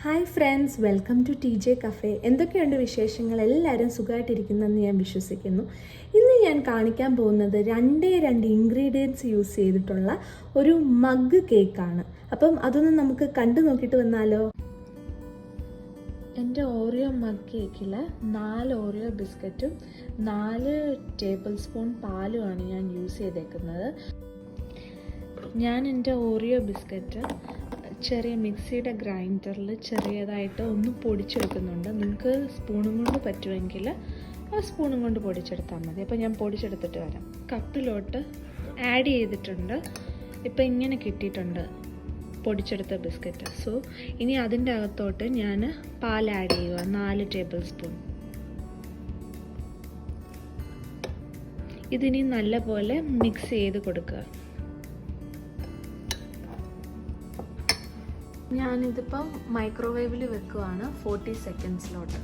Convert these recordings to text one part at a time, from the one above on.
Hi friends, welcome to TJ cafe. എന്തൊക്കെയുണ്ട് വിശേഷങ്ങൾ? എല്ലാവരും സുഖമായിട്ടിരിക്കുന്നെന്ന് ഞാൻ വിശ്വസിക്കുന്നു. ഇന്ന് ഞാൻ കാണിക്കാൻ പോകുന്നത് രണ്ട് ഇൻഗ്രീഡിയൻസ് യൂസ് ചെയ്തിട്ടുള്ള ഒരു മഗ് കേക്കാണ്. അപ്പം അതൊന്ന് നമുക്ക് കണ്ടു നോക്കിയിട്ട് വന്നാലോ. എൻ്റെ ഓറിയോ മഗ് കേക്കിൽ 4 ഓറിയോ ബിസ്ക്കറ്റും 4 ടേബിൾ സ്പൂൺ പാലുമാണ് ഞാൻ യൂസ് ചെയ്തേക്കുന്നത്. ഞാൻ എൻ്റെ ഓറിയോ ബിസ്ക്കറ്റ് ചെറിയ മിക്സിയുടെ ഗ്രൈൻഡറിൽ ചെറിയതായിട്ട് ഒന്ന് പൊടിച്ചെടുക്കുന്നുണ്ട്. നിങ്ങൾക്ക് സ്പൂണും കൊണ്ട് പറ്റുമെങ്കിൽ ആ സ്പൂണും കൊണ്ട് പൊടിച്ചെടുത്താൽ മതി. അപ്പോൾ ഞാൻ പൊടിച്ചെടുത്തിട്ട് വരാം. കപ്പിലോട്ട് ആഡ് ചെയ്തിട്ടുണ്ട്. ഇപ്പോൾ ഇങ്ങനെ കിട്ടിയിട്ടുണ്ട് പൊടിച്ചെടുത്ത ബിസ്ക്കറ്റ്. സോ ഇനി അതിൻ്റെ അകത്തോട്ട് ഞാൻ പാൽ ആഡ് ചെയ്യുക, 4 ടേബിൾ സ്പൂൺ. ഇതിനി നല്ലപോലെ മിക്സ് ചെയ്ത് കൊടുക്കുക. ഞാനിതിപ്പം മൈക്രോവേവിൽ വെക്കുവാണ് 40 സെക്കൻഡ്സിലോട്ട്.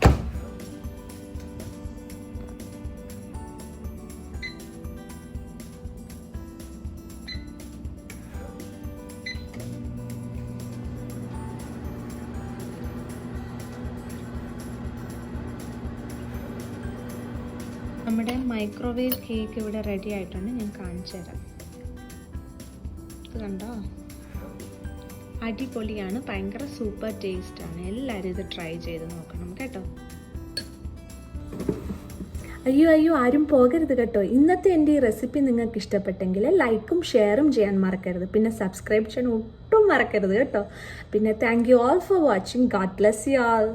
നമ്മുടെ മൈക്രോവേവ് കേക്ക് ഇവിടെ റെഡി ആയിട്ടുണ്ട്. ഞാൻ കാണിച്ചു തരാം. ഇത് കണ്ടോ, അടിപൊളിയാണ്, ഭയങ്കര സൂപ്പർ ടേസ്റ്റാണ്. എല്ലാവരും ഇത് ട്രൈ ചെയ്ത് നോക്കണം കേട്ടോ. അയ്യോ ആരും പോകരുത് കേട്ടോ. ഇന്നത്തെ എൻ്റെ ഈ റെസിപ്പി നിങ്ങൾക്ക് ഇഷ്ടപ്പെട്ടെങ്കിൽ ലൈക്കും ഷെയറും ചെയ്യാൻ മറക്കരുത്. പിന്നെ സബ്സ്ക്രൈബ് ചെയ്യാൻ ഒട്ടും മറക്കരുത് കേട്ടോ. പിന്നെ thank you all for watching. God bless you all.